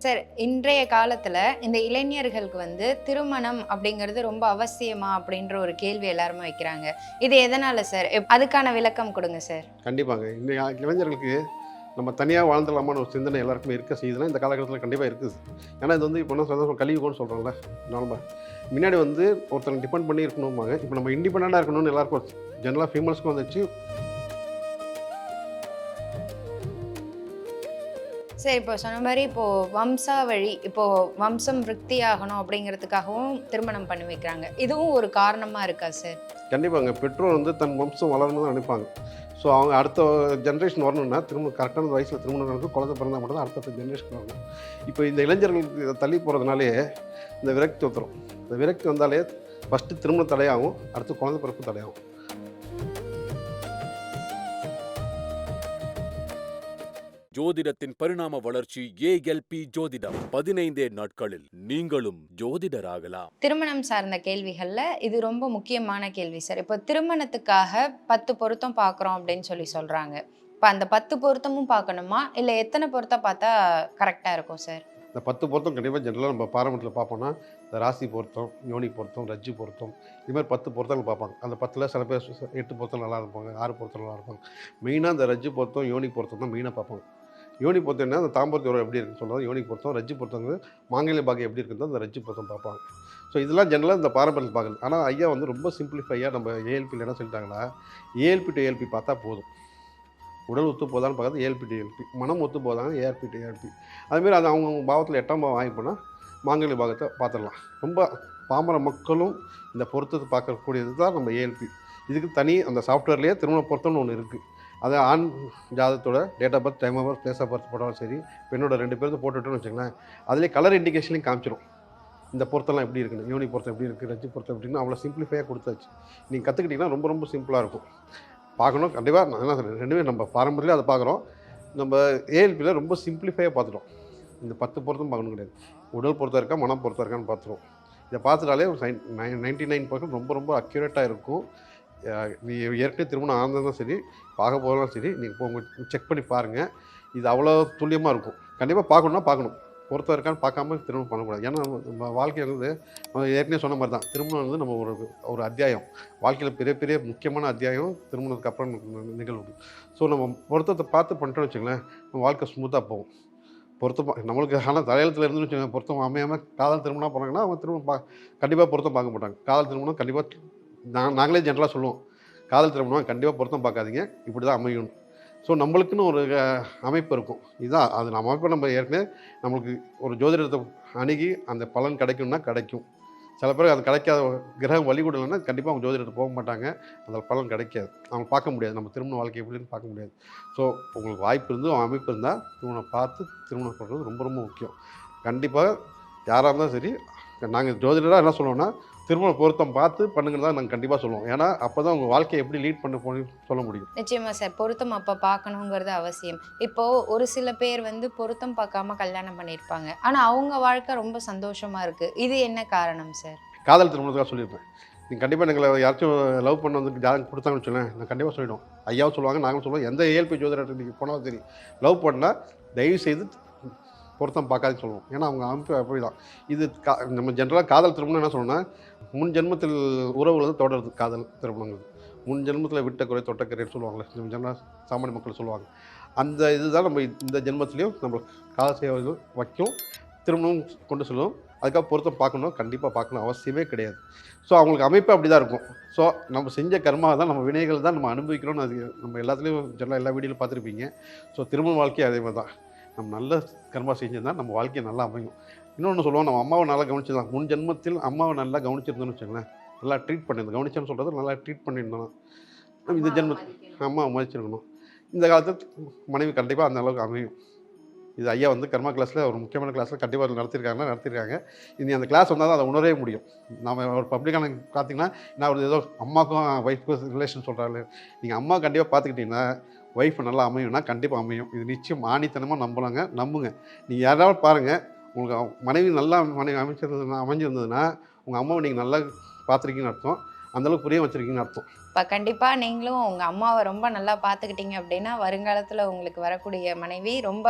Sir, இன்றைய காலத்துல இந்த இளைஞர்களுக்கு வந்து திருமணம் அப்படிங்கிறது ரொம்ப அவசியமா அப்படின்ற ஒரு கேள்வி எல்லாருமே வைக்கிறாங்க. இது எதனால சார்? அதுக்கான விளக்கம் கொடுங்க சார். கண்டிப்பாங்க. இன்றைய இளைஞர்களுக்கு நம்ம தனியா வாழ்ந்துடலாமான்னு ஒரு சிந்தனை எல்லாருக்குமே இருக்க செய்யுதுன்னா, இந்த காலகட்டத்தில கண்டிப்பா இருக்குது. ஏன்னா இது வந்து இப்போ என்ன சொல்றது கலியுகம்னு சொல்றோம்ல. நம்ம முன்னாடி வந்து ஒருத்தங்க டிபெண்ட் பண்ணி இருக்கணும்பாங்க. இப்போ நம்ம இண்டிபெண்டன்ட்டா இருக்கணும்னு எல்லாருக்கும் ஜெனரலா ஃபீமேல்ஸ்க்கும் வந்துச்சு. சார், இப்போ சொன்ன மாரி இப்போ வம்சாவழி இப்போ வம்சம் விருத்தி ஆகணும் அப்படிங்கிறதுக்காகவும் திருமணம் பண்ணி வைக்கிறாங்க. இதுவும் ஒரு காரணமா இருக்கா சார்? கண்டிப்பாங்க. பெற்றோர் வந்து தன் வம்சம் வளரணும்னு தான் நினைப்பாங்க. ஸோ அவங்க அடுத்த ஜெனரேஷன் வரணும்னா கரெக்டான வயசுல திருமணம் நடக்கும். குழந்தை பிறந்தா மட்டும் தான் அடுத்த ஜெனரேஷன் வரணும். இப்போ இந்த இளைஞர்களுக்கு இதை தள்ளி போகிறதுனாலே இந்த விரக்தி வந்துரும். இந்த விரக்தி வந்தாலே ஃபஸ்ட்டு திருமணம் தடையாகும். அடுத்து குழந்தை பிறப்பு தடையாகும். ஜோதிடத்தின் பரிணாம வளர்ச்சி ஏஎல்பி ஜோதிடம் 15 நாட்களில் நீங்களும் ஜோதிடராகலாம். திருமணம் சார்ந்த கேள்விகள்ல இது ரொம்ப முக்கியமான கேள்வி சார். இப்போ திருமணத்துக்காக 10 பொருத்தம் பார்க்குறோம் அப்படின்னு சொல்றாங்க. இப்போ அந்த 10 பொருத்தமும் பார்க்கணுமா? இல்ல எத்தனை பொருத்தம் பார்த்தா கரெக்டா இருக்கும் சார்? இந்த 10 பொருத்தம் கண்டிப்பாக ஜென்ரலாக நம்ம பாரம்பரியத்தில் பார்ப்போம்னா, இந்த ராசி பொருத்தம், யோனி பொருத்தம், ரஜ்ஜு பொருத்தம், இது மாதிரி 10 பொருத்தங்கள் பார்ப்பாங்க. அந்த 10ல் சில பேர் 8 பொருத்தம் நல்லா இருப்பாங்க, 6 பொருத்தம் நல்லா இருப்பாங்க. மெயினாக இந்த ரஜ்ஜு பொருத்தம், யோனி பொருத்தம் தான் மெயினாக பார்ப்பாங்க. யோனி பொருத்தம் என்ன, அந்த தாம்பூரத்து உறவு எப்படி இருக்குன்னு சொல்கிறது யோனி பொருத்தம். ரஜ்ஜு பொருத்தங்கிறது மாங்கல்ய பாக்கியம் எப்படி இருக்குன்னு அந்த ரஜ்ஜு பொருத்தம் பார்ப்பாங்க. ஸோ இதெல்லாம் ஜென்ரலாக இந்த பாரம்பரியத்தில் பார்க்குறது. ஆனால் ஐயா வந்து ரொம்ப சிம்பிளிஃபையாக நம்ம ஏஎல்பியில் என்ன சொல்லிட்டாங்கன்னா, ஏஎல்பி டு ஏஎல்பி பார்த்தா போதும். உடல் ஒத்து போதான்னு பார்க்குறது ஏஎல்பி டு ஏஎல்பி, மனம் ஒத்து போதாங்க ஏஆர்பி டு ஏஆர்பி. அதுமாரி அது அவங்கவுங்க பாவத்தில் 8ஆம் பாவம் வாங்கி போனால் மாங்கல்ய பாகத்தை பார்த்துடலாம். ரொம்ப பாமர மக்களும் இந்த பொருத்தத்தை பார்க்கக்கூடியது தான் நம்ம ஏஎல்பி. இதுக்கு தனி அந்த சாஃப்ட்வேர்லேயே திருமண பொருத்தம்னு ஒன்று இருக்குது. அது ஆண் ஜாதத்தோட date of birth, time of birth, place of birth போட்டாலும் சரி, பெண்ணோட 2 பேருக்கு போட்டுவிட்டோன்னு வச்சுங்களேன், அதிலே கலர் இண்டிகேஷன்லையும் காமிச்சிடும். இந்த பொருத்தம்லாம் எப்படி இருக்குன்னு, யோனி பொருத்தம் எப்படி இருக்குது, ரஜ்ஜு பொருத்தம் எப்படின்னு அவ்வளோ சிம்பிளிஃபையாக கொடுத்தாச்சு. நீங்கள் கற்றுக்கிட்டிங்கன்னா ரொம்ப ரொம்ப சிம்பிளாக இருக்கும். பார்க்கணும் கண்டிப்பாக. நான் என்ன சொல்கிறேன், ரெண்டுமே நம்ம பாரம்பரியத்தில் அதை பார்க்குறோம். நம்ம ஏஎல்பியில் ரொம்ப சிம்பிளிஃபையாக பார்த்துட்டோம். இந்த 10 பொருத்தம் பார்க்கணும் கிடையாது. உடல் பொருத்தம் இருக்கா, மனம் பொருத்தம் இருக்கான்னு பார்த்துருவோம். இதை பார்த்துட்டாலே 99% ரொம்ப ரொம்ப அக்யூரேட்டாக இருக்கும். நீ ஏற்கனவே திருமணம் ஆனதும் சரி, பார்க்க போகிறதும் சரி, நீங்கள் இப்போ உங்கள் செக் பண்ணி பாருங்கள். இது அவ்வளோ துல்லியமாக இருக்கும். கண்டிப்பாக பார்க்கணுன்னா பார்க்கணும். பொருத்தம் இருக்கான்னு பார்க்காம திருமணம் பண்ணக்கூடாது. ஏன்னா நம்ம வாழ்க்கை வந்து ஏற்கனவே சொன்ன மாதிரி தான், திருமணம் வந்து நம்ம ஒரு அத்தியாயம். வாழ்க்கையில் பெரிய பெரிய முக்கியமான அத்தியாயம் திருமணத்துக்கு அப்புறம் நிகழ்வு. ஸோ நம்ம பொருத்தத்தை பார்த்து பண்ணிட்டோம்னு வச்சுங்களேன், நம்ம வாழ்க்கை ஸ்மூத்தாக போகும். பொருத்தம் நம்மளுக்கு ஆனால் தலையெழுத்தில் இருந்துன்னு வச்சுக்கோங்க, பொருத்தம் அமையாமல் காதல் திருமணம் போனாங்கன்னா அவங்க திருமணம் கண்டிப்பாக பொருத்தம் பார்க்க மாட்டாங்க. காதல் திருமணம் கண்டிப்பாக நாங்களே ஜென்ரலாக சொல்லுவோம், காதல் திருமணம் கண்டிப்பாக பொருத்தம் பார்க்காதீங்க, இப்படி தான் அமையும். ஸோ நம்மளுக்குன்னு ஒரு அமைப்பு இருக்கும். இதுதான் அது நம்ம அமைப்பை நம்ம ஏற்கனவே நம்மளுக்கு ஒரு ஜோதிடத்தை அணுகி அந்த பலன் கிடைக்கும்னா கிடைக்கும். சில பேர் அது கிடைக்காத கிரகம் வழிகூடலைன்னா கண்டிப்பாக அவங்க ஜோதிடத்தை போக மாட்டாங்க, அந்த பலன் கிடைக்காது. அவங்க பார்க்க முடியாது, நம்ம திருமண வாழ்க்கை எப்படின்னு பார்க்க முடியாது. ஸோ உங்களுக்கு வாய்ப்பு இருந்து அமைப்பு இருந்தால் திருமணம் பார்த்து திருமணம் பண்ணுறது ரொம்ப ரொம்ப முக்கியம். கண்டிப்பாக யாராக இருந்தாலும் சரி, நாங்கள் ஜோதிடராக என்ன சொல்லுவோம்னா, திருமண பொருத்தம் பார்த்து பண்ணுங்கன்னு தான் நாங்கள் கண்டிப்பாக சொல்லுவோம். ஏன்னா அப்போ தான் உங்கள் வாழ்க்கையை எப்படி லீட் பண்ண போகணும்னு சொல்ல முடியும். நிச்சயமா சார். பொருத்தம் அப்ப பார்க்கணுங்கிறது அவசியம். இப்போ ஒரு சில பேர் வந்து பொருத்தம் பார்க்காம கல்யாணம் பண்ணியிருப்பாங்க. ஆனா அவங்க வாழ்க்கை ரொம்ப சந்தோஷமா இருக்கு. இது என்ன காரணம் சார்? காதல் திருமணத்துக்காக சொல்லியிருப்பேன். நீங்கள் கண்டிப்பாக எங்களை யாராச்சும் லவ் பண்ண வந்து ஜாதகம் கொடுத்தாங்கன்னு வச்சுக்கோங்களேன், நான் கண்டிப்பாக சொல்லிவிடும். ஐயாவும் சொல்லுவாங்க, நாங்களும் சொல்லுவோம். எந்த ஏஎல்பி ஜோதிடர் நீங்கள் போனாலும் சரி, லவ் பண்ணால் தயவுசெய்து பொருத்தம் பார்க்காதுன்னு சொல்லுவோம். ஏன்னா அவங்க அமைப்பு அப்படி தான். இது நம்ம ஜென்ரலாக காதல் திருமணம் என்ன சொல்லணும்னா, முன் ஜென்மத்தில் உறவுகள் வந்து தொடருது. காதல் திருமணங்கள் முன் ஜென்மத்தில் விட்ட குறை தொட்ட குறைன்னு சொல்லுவாங்களே, நம்ம ஜென்ரலாக சாமானிய மக்கள் சொல்லுவாங்க. அந்த இதுதான் நம்ம இந்த ஜென்மத்திலையும் நம்ம காதல் செய்ய வைக்கும், திருமணம் கொண்டு சொல்லுவோம். அதுக்காக பொருத்தம் பார்க்கணும், கண்டிப்பாக பார்க்கணும் அவசியமே கிடையாது. ஸோ அவங்களுக்கு அமைப்பு அப்படி தான் இருக்கும். ஸோ நம்ம செஞ்ச கர்மாவை தான், நம்ம வினைகள் தான் நம்ம அனுபவிக்கிறோம்னு அது நம்ம எல்லாத்துலேயும் ஜென்ரலாக எல்லா வீடியோவில் பார்த்துருப்பீங்க. ஸோ திருமண வாழ்க்கையும் அதே மாதிரி தான். நம்ம நல்ல கர்மா செஞ்சுருந்தால் நம்ம வாழ்க்கையை நல்லா அமையும். இன்னொன்று சொல்லுவோம், நம்ம அம்மாவை நல்லா கவனிச்சுதான், முன் ஜென்மத்தில் அம்மாவை நல்லா கவனிச்சிருந்தோன்னு வச்சுங்களேன், நல்லா ட்ரீட் பண்ணியிருந்தோம். கவனிச்சேன்னு சொல்கிறது நல்லா ட்ரீட் பண்ணியிருந்தோம். நம்ம இந்த ஜென்மத்தில் அம்மாவை மதிச்சிருக்கணும். இந்த காலத்தில் மனைவி கண்டிப்பாக அந்த அளவுக்கு அமையும். இது ஐயா வந்து கர்மா கிளாஸில் ஒரு முக்கியமான கிளாஸில் கண்டிப்பாக நடத்தியிருக்காங்க. இனி அந்த கிளாஸ் வந்தால் தான் அதை உணரவே முடியும். நம்ம ஒரு பப்ளிக்கான பார்த்தீங்கன்னா, நான் ஒரு ஏதோ அம்மாவுக்கும் ஒய்ஃபுக்கும் ரிலேஷன் சொல்கிறாரு. நீங்கள் அம்மா கண்டிப்பாக பார்த்துக்கிட்டிங்கன்னா ஒய்ஃப் நல்லா அமையும்னா கண்டிப்பாக அமையும். இது நிச்சயம் ஆணித்தனமாக நம்புங்க. நீங்கள் யாராவது பாருங்கள், உங்களுக்கு மனைவி நல்லா அமைஞ்சிருந்ததுன்னா உங்கள் அம்மாவை நீங்கள் நல்லா பார்த்துருக்கீங்கன்னு அர்த்தம். அந்தளவுக்கு புரிய வச்சுருக்கீங்கன்னு அர்த்தம். இப்போ கண்டிப்பாக நீங்களும் உங்கள் அம்மாவை ரொம்ப நல்லா பார்த்துக்கிட்டீங்க அப்படின்னா வருங்காலத்தில் உங்களுக்கு வரக்கூடிய மனைவி ரொம்ப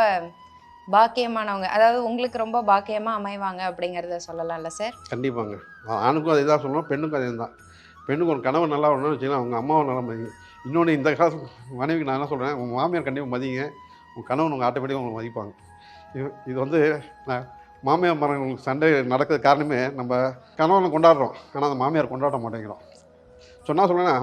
பாக்கியமானவங்க, அதாவது உங்களுக்கு ரொம்ப பாக்கியமா அமைவாங்க அப்படிங்கிறத சொல்லலாம்ல சார்? கண்டிப்பாங்க. ஆணுக்கும் அதே தான் சொல்லணும், பெண்ணுக்கும் அதே தான். பெண்ணுக்கு ஒரு கணவன் நல்லா வரணும்னு வச்சுக்கோங்களேன், அவங்க அம்மாவை நல்லா மதிங்க. இன்னொன்று இந்த காலத்து மனைவிக்கு நான் என்ன சொல்கிறேன், உங்கள் மாமியார் கண்டிப்பாக மதிங்க. உங்கள் கணவன் உங்கள் ஆட்டோமேட்டிக்காக உங்களை மதிப்பாங்க. இது வந்து நான் மாமியார் மருமகளுக்கு சண்டை நடக்கிறது காரணமே நம்ம கணவனை கொண்டாடுறோம். ஆனால் அந்த மாமியார் கொண்டாட மாட்டேங்கிறோம். சொன்னா சொல்லுவேன்னா,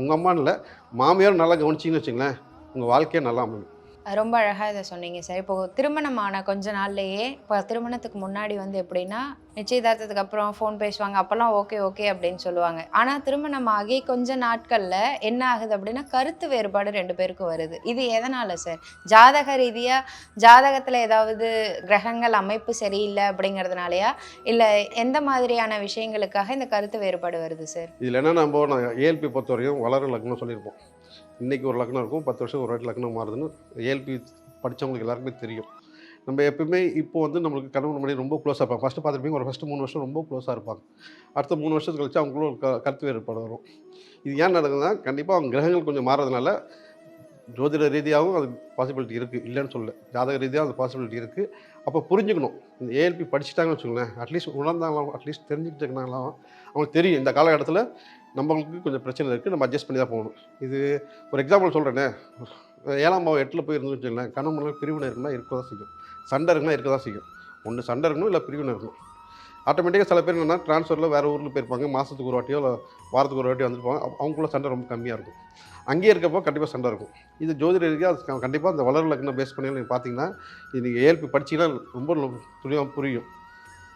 உங்கள் அம்மான்னு இல்லை, மாமியார் நல்லா கவனிச்சிங்கன்னு வச்சுங்களேன், உங்கள் வாழ்க்கையே நல்லா அமையும். ரொம்ப அழகா இத சொன்னீங்க சார். இப்போ திருமணமான கொஞ்ச நாள்லயே, இப்போ திருமணத்துக்கு முன்னாடி வந்து எப்படின்னா, நிச்சயதார்த்தத்துக்கு அப்புறம் ஃபோன் பேசுவாங்க. அப்பலாம் ஓகே, ஓகே அப்படின்னு சொல்லுவாங்க. ஆனா திருமணம் ஆகி கொஞ்ச நாட்கள்ல என்ன ஆகுது அப்படின்னா, கருத்து வேறுபாடு 2 பேருக்கும் வருது. இது எதனால சார்? ஜாதக ரீதியா ஜாதகத்துல ஏதாவது கிரகங்கள் அமைப்பு சரியில்ல அப்படிங்கிறதுனாலயா? இல்ல எந்த மாதிரியான விஷயங்களுக்காக இந்த கருத்து வேறுபாடு வருது சார்? இதில் என்ன நான் ஏஎல்பி பொறுத்தவரைக்கும் வளர லக்னம் சொல்லியிருப்போம். இன்றைக்கி ஒரு லக்னம் இருக்கும், 10 வருஷம் ஒரு வாட்டி லக்னம் மாறுதுன்னு ஏஎல்பி படித்தவங்களுக்கு எல்லாருக்குமே தெரியும். நம்ம எப்பவுமே இப்போ வந்து நம்மளுக்கு கணவன் மனைவி ரொம்ப க்ளோஸாக இருப்பாங்க. ஃபஸ்ட்டு பார்த்துருப்பீங்க, ஒரு ஃபஸ்ட்டு 3 வருஷம் ரொம்ப க்ளோஸாக இருப்பாங்க. அடுத்த 3 வருஷத்துக்கு கழிச்சு அவங்களுக்குள்ள ஒரு கருத்து வேறுபாடு வரும். இது ஏன் நடக்குதுன்னா, கண்டிப்பாக அவங்க கிரகங்கள் கொஞ்சம் மாறதுனால ஜோதிட ரீதியாகவும் அது பாசிபிலிட்டி இருக்குது, இல்லைன்னு சொல்லல. ஜாதக ரீதியாக அது பாசிபிலிட்டி இருக்குது. அப்போ புரிஞ்சுக்கணும். இந்த ஏஎல்பி படிச்சுட்டாங்கன்னு வச்சுக்கோங்களேன், அட்லீஸ்ட் உணர்ந்தாலும், அட்லீஸ்ட் தெரிஞ்சுக்கிட்டாங்கனாலும் அவங்களுக்கு தெரியும் இந்த காலகட்டத்தில் நம்மளுக்கு கொஞ்சம் பிரச்சனை இருக்குது, நம்ம அட்ஜஸ்ட் பண்ணி தான் போகணும். இது ஒரு எக்ஸாம்பிள் சொல்கிறேனே, 7ஆம் பாவம் 8ல் போய் இருந்து வச்சுக்கோங்களேன், கணவன் மனைவி பிரிவினை இருக்குன்னா இருக்க தான் செய்யும், சண்டை இருக்குன்னா இருக்க தான் செய்யும். ஒன்று சண்டை இருக்கணும், இல்லை பிரிவினை இருக்கணும். ஆட்டோமேட்டிக்காக சில பேர் என்னன்னா ட்ரான்ஸ்ஃபரில் வேறு ஊரில் போயிருப்பாங்க, மாதத்துக்கு ஒரு வாட்டியோ இல்லை வாரத்துக்கு ஒரு வாட்டி வந்துருப்பாங்க. அவங்களுக்குள்ள சண்டை ரொம்ப கம்மியாக இருக்கும். அங்கேயே இருக்கப்போ கண்டிப்பாக சண்டை இருக்கும். இது ஜோதிட ரீதியாக அது கண்டிப்பாக அந்த வளர் லக்னம் பேஸ் பண்ணி நீங்கள் பார்த்தீங்கன்னா, இது நீங்கள் ஏஎல்பி படிச்சிங்கன்னா ரொம்ப துல்லியமாக புரியும்.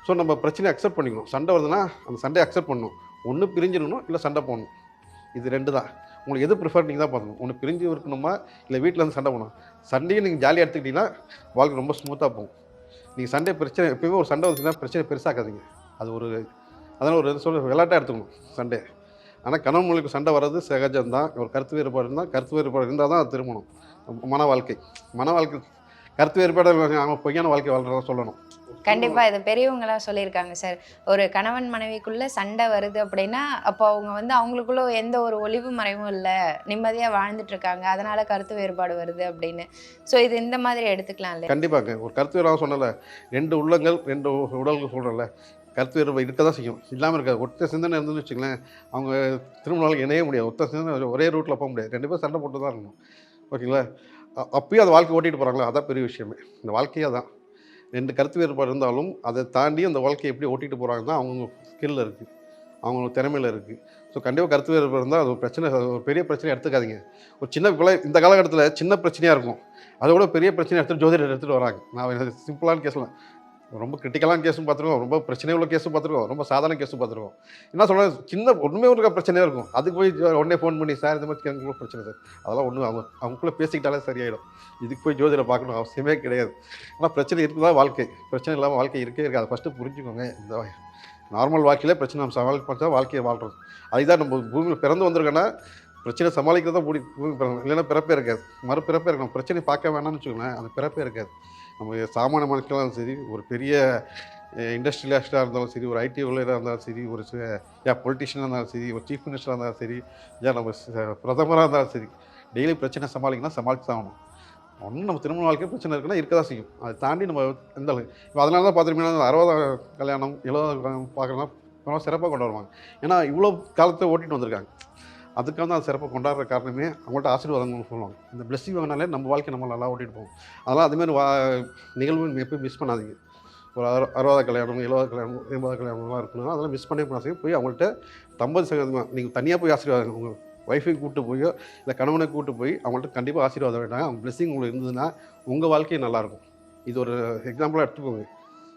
ஸோ நம்ம பிரச்சனையை அக்செப்ட் பண்ணிக்கணும். சண்டை வருதுன்னா அந்த சண்டையை அக்செப்ட் பண்ணணும். ஒன்று பிரிஞ்சிடணும், இல்லை சண்டை போடணும். இது 2 தான். உங்களுக்கு எது ப்ரிஃபர் நீங்கள் தான் பார்க்கணும். ஒன்று பிரிஞ்சு இருக்கணுமா, இல்லை வீட்டில் வந்து சண்டை போடணும். சண்டையை நீங்கள் ஜாலியாக எடுத்துக்கிட்டிங்கன்னா வாழ்க்கை ரொம்ப ஸ்மூத்தாக போகும். நீங்கள் சண்டை பிரச்சனை எப்பயுமே ஒரு சண்டை வந்துச்சுன்னா பிரச்சனை பெருசாக்காதீங்க. அது ஒரு அதனால் ஒரு விளையாட்டாக எடுத்துக்கணும் சண்டை. ஆனால் கணவன் மனைவிக்கு சண்டை வர்றது சகஜம்தான். ஒரு கருத்து வேறுபாடு இருந்தால், கருத்து வேறுபாடு இருந்தால் தான் அது திருமணம். மன வாழ்க்கை கருத்து வேறுபாடு அவங்க பொய்யான வாழ்க்கை வாழ்றதா சொல்லணும். கண்டிப்பா இது பெரியவங்களா சொல்லியிருக்காங்க சார். ஒரு கணவன் மனைவிக்குள்ள சண்டை வருது அப்படின்னா, அப்போ அவங்க வந்து அவங்களுக்குள்ள எந்த ஒரு ஒளிவு மறைவும் இல்ல. நிம்மதியா வாழ்ந்துட்டு இருக்காங்க. அதனால கருத்து வேறுபாடு வருது அப்படின்னு. ஸோ இது இந்த மாதிரி எடுத்துக்கலாம் இல்லையா? கண்டிப்பாங்க. ஒரு கருத்து வேறுபாடு சொன்னல, 2 உள்ளங்கள் 2 உடல்கள் சொல்கிறேன்ல, கருத்து வேறுபாடு இருக்க தான் செய்யும். இல்லாமல் இருக்காது. ஒத்த சிந்தனை இருந்துன்னு வச்சுங்களேன், அவங்க திரும்ப நாளைக்கு இணைய முடியாது. ஒத்த சிந்தனை ஒரே ரூட்டில் போக முடியாது. 2 பேரும் சண்டை போட்டு தான் இருக்கணும். ஓகேங்களா? அப்பயும் அந்த வாழ்க்கை ஓட்டிகிட்டு போகிறாங்களா, அதான் பெரிய விஷயமே. இந்த வாழ்க்கையே தான். 2 கருத்து வேறுபாடு இருந்தாலும் அதை தாண்டி அந்த வாழ்க்கையை எப்படி ஓட்டிகிட்டு போகிறாங்க தான் அவங்க ஸ்கில்லில் இருக்குது, அவங்க திறமையில் இருக்குது. ஸோ கண்டிப்பாக கருத்து வேறுபாடு இருந்தால் அது ஒரு பிரச்சனை, ஒரு பெரிய பிரச்சனையை எடுத்துக்காதீங்க. ஒரு சின்ன இந்த காலகட்டத்தில் சின்ன பிரச்சனையாக இருக்கும், அதோட பெரிய பிரச்சனை எடுத்துகிட்டு ஜோதிடர் எடுத்துகிட்டு வராங்க. நான் சிம்பிளான கேஸ்லாம், ரொம்ப கிரிட்டிக்கலான கேஸும் பார்த்துருக்கோம், ரொம்ப பிரச்சனை உள்ள கேஸும் பார்த்துருக்கோம், ரொம்ப சாதாரண கேஸும் பார்த்துருக்கோம். என்ன சொல்கிறேன், சின்ன ஒன்றுமே ஒரு பிரச்சனையாக இருக்கும், அதுக்கு போய் உடனே ஃபோன் பண்ணி சார் இந்த மாதிரி எனக்கு பிரச்சனை சார், அதெல்லாம் ஒன்றும் அவங்களுக்குள்ளே பேசிக்கிட்டாலே சரியாயிடும். இதுக்கு போய் ஜோதிடரை பார்க்கணும் அவசியமே கிடையாது. ஆனால் பிரச்சனை இருக்குதான் வாழ்க்கை, பிரச்சனை இல்லாமல் வாழ்க்கை இருக்கே இருக்காது. அதை ஃபஸ்ட்டு புரிஞ்சுக்கோங்க. இந்த நார்மல் வாழ்க்கையிலே பிரச்சனை நம்ம சமாளிப்பா வாழ்க்கையை வாழ்கிறது. அதுதான் நம்ம பூமியில் பிறந்து வந்திருக்கோன்னா பிரச்சனை சமாளிக்கிறத பூமி பிறந்தோம், இல்லைன்னா பிறப்பே இருக்காது, மறுபிறப்பே இருக்கணும். பிரச்சனை பார்க்க வேணாம்னு வச்சுக்கோங்களேன், அந்த பிறப்பே இருக்காது. நம்ம சாமானிய மனுஷங்களாலும் சரி, ஒரு பெரிய இண்டஸ்ட்ரியலிஸ்டாக இருந்தாலும் சரி, ஒரு ஐடி ஊழியராக இருந்தாலும் சரி, ஒரு பொலிட்டிஷியனாக இருந்தாலும் சரி, ஒரு சீஃப் மினிஸ்டராக இருந்தாலும் சரி, நம்ம பிரதமராக இருந்தாலும் சரி, டெய்லி பிரச்சனை சமாளிக்கணும், சமாளித்து தான் ஆகணும். ஒன்றும் நம்ம திருமண வாழ்க்கை பிரச்சனை இருக்குன்னா இருக்க தான் செய்யும். அதை தாண்டி நம்ம எந்த அளவுக்கு இப்போ அதனால தான் பார்த்துருப்பீங்கன்னா 60 கல்யாணம் 70 பார்க்குறோன்னா சிறப்பாக கொண்டு வருவாங்க. ஏன்னா இவ்வளோ காலத்தை ஓட்டிகிட்டு வந்திருக்காங்க. அதுக்காக தான் அது சிறப்பாக கொண்டாடுற காரணமே அவங்கள்ட்ட ஆசீர்வாதங்கள்னு சொல்லுவாங்க. இந்த பிளெஸ்ஸிங் வாங்கினாலே நம்ம வாழ்க்கை நம்ம நல்லா ஓட்டிகிட்டு போவோம். அதனால் அதுமாரி நிகழ்வு எப்போயும் மிஸ் பண்ணாதீங்க. ஒரு 60 கல்யாணம் 70 கல்யாணம் 80 கல்யாணம்லாம் இருக்கணும், அதெல்லாம் மிஸ் பண்ணவே பண்ணாதீங்க. போய் அவங்கள்ட்ட 50% நீங்கள் தனியாக போய் ஆசீர்வாதம், உங்கள் ஒய்ஃபை கூப்பிட்டு போயோ இல்லை கணவனை கூப்பிட்டு போய் அவங்கள்ட்ட கண்டிப்பாக ஆசீர்வாதம் வேண்டாம். அவங்க பிளெஸ்ஸிங் உங்களுக்கு இருந்ததுன்னா உங்கள் வாழ்க்கையும் நல்லாயிருக்கும். இது ஒரு எக்ஸாம்பிளாக எடுத்துக்கோங்க.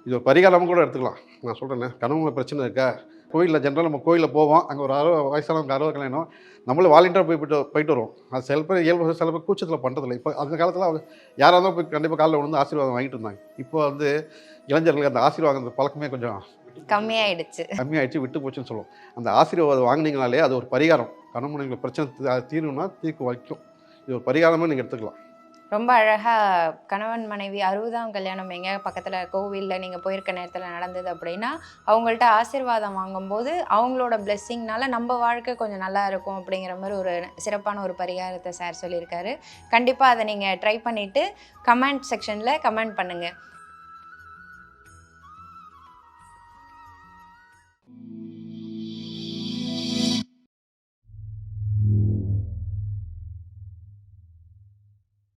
இது ஒரு பரிகாரமாக கூட எடுத்துக்கலாம். நான் சொல்கிறேன்னே, கணவன் பிரச்சனை இருக்கா, கோயிலில் ஜென்ரலாக நம்ம கோயிலில் போவோம், அங்கே ஒரு 60 வயசானவங்க 60 கல்யாணம் நம்மளே வாலண்டியராக போயிட்டு வருவோம். அது சில பேர் இயல்பு, சில பேர் கூச்சத்தில் பண்ணுறதில்ல. இப்போ அந்த காலத்தில் யாராக இருந்தாலும் போய் கண்டிப்பாக காலையில் விழுந்து ஆசீர்வாதம் வாங்கிட்டு இருந்தாங்க. இப்போ வந்து இளைஞர்களுக்கு அந்த ஆசீர்வாதம் பழக்கமே கொஞ்சம் கம்மியாயிடுச்சு, விட்டு போச்சுன்னு சொல்லுவோம். அந்த ஆசீர்வாதம் வாங்கினீங்கனாலே அது ஒரு பரிகாரம். கணவன் பிரச்சனை தீரணும்னா தீர்க்கு வைக்கும். இது ஒரு பரிகாரமாக நீங்கள் எடுத்துக்கலாம். ரொம்ப அழகாக கணவன் மனைவி 60ஆம் கல்யாணம் எங்கேயா பக்கத்தில் கோவிலில் நீங்கள் போயிருக்க நேரத்தில் நடந்தது அப்படின்னா அவங்கள்ட்ட ஆசீர்வாதம் வாங்கும்போது அவங்களோட பிளெஸ்ஸிங்னால நம்ம வாழ்க்கை கொஞ்சம் நல்லா இருக்கும் அப்படிங்கிற மாதிரி ஒரு சிறப்பான ஒரு பரிகாரத்தை சார் சொல்லியிருக்காரு. கண்டிப்பாக அதை நீங்கள் ட்ரை பண்ணிவிட்டு கமெண்ட் செக்ஷனில் கமெண்ட் பண்ணுங்கள்.